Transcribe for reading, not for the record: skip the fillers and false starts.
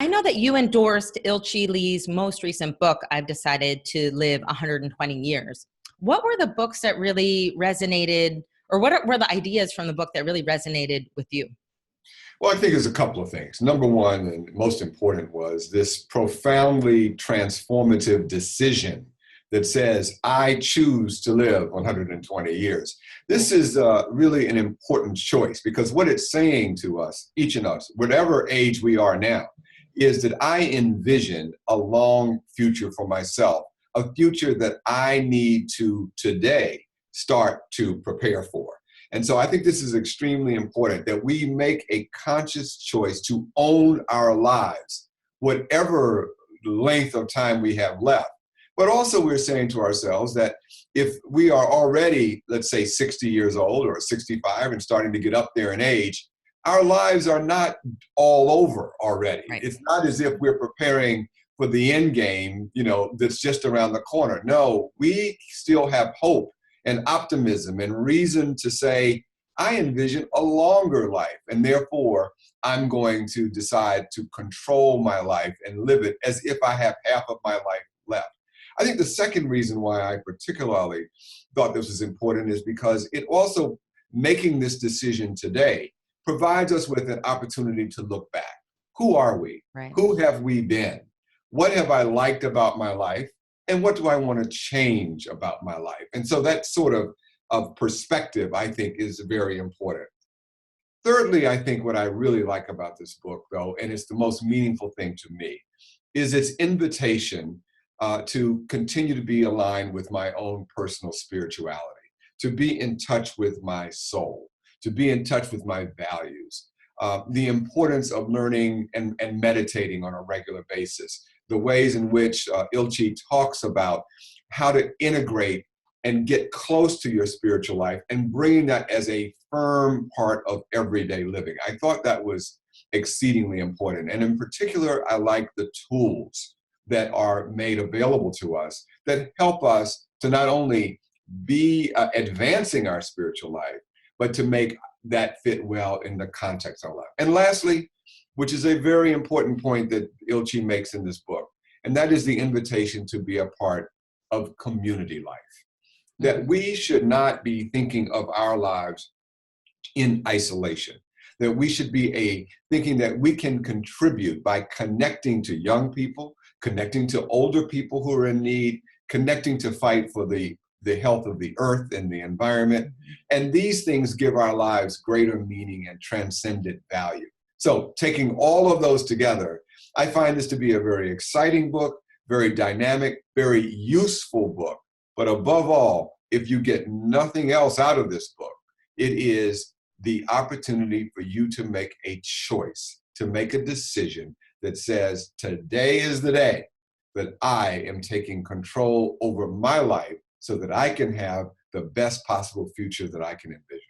I know that you endorsed Ilchi Lee's most recent book, I've Decided to Live 120 Years. What were the books that really resonated, or were the ideas from the book that really resonated with you? Well, I think there's a couple of things. Number one, and most important, was this profoundly transformative decision that says, I choose to live 120 years. This is really an important choice because what it's saying to us, each of us, whatever age we are now, is that I envision a long future for myself, a future that I need to today start to prepare for. And so I think this is extremely important that we make a conscious choice to own our lives, whatever length of time we have left. But also we're saying to ourselves that if we are already, let's say 60 years old or 65 and starting to get up there in age, our lives are not all over already. Right. It's not as if we're preparing for the end game, that's just around the corner. No, we still have hope and optimism and reason to say, I envision a longer life, and therefore I'm going to decide to control my life and live it as if I have half of my life left. I think the second reason why I particularly thought this was important is because it also, making this decision today, provides us with an opportunity to look back. Who are we? Right. Who have we been? What have I liked about my life? And what do I want to change about my life? And so that sort of perspective, I think, is very important. Thirdly, I think what I really like about this book, though, and it's the most meaningful thing to me, is its invitation to continue to be aligned with my own personal spirituality, to be in touch with my soul, to be in touch with my values, the importance of learning and meditating on a regular basis, the ways in which Ilchi talks about how to integrate and get close to your spiritual life and bringing that as a firm part of everyday living. I thought that was exceedingly important. And in particular, I like the tools that are made available to us that help us to not only be advancing our spiritual life, but to make that fit well in the context of life. And lastly, which is a very important point that Ilchi makes in this book, and that is the invitation to be a part of community life. That we should not be thinking of our lives in isolation, that we should be thinking that we can contribute by connecting to young people, connecting to older people who are in need, connecting to fight for the health of the earth and the environment. And these things give our lives greater meaning and transcendent value. So taking all of those together, I find this to be a very exciting book, very dynamic, very useful book. But above all, if you get nothing else out of this book, it is the opportunity for you to make a choice, to make a decision that says, today is the day that I am taking control over my life so that I can have the best possible future that I can envision.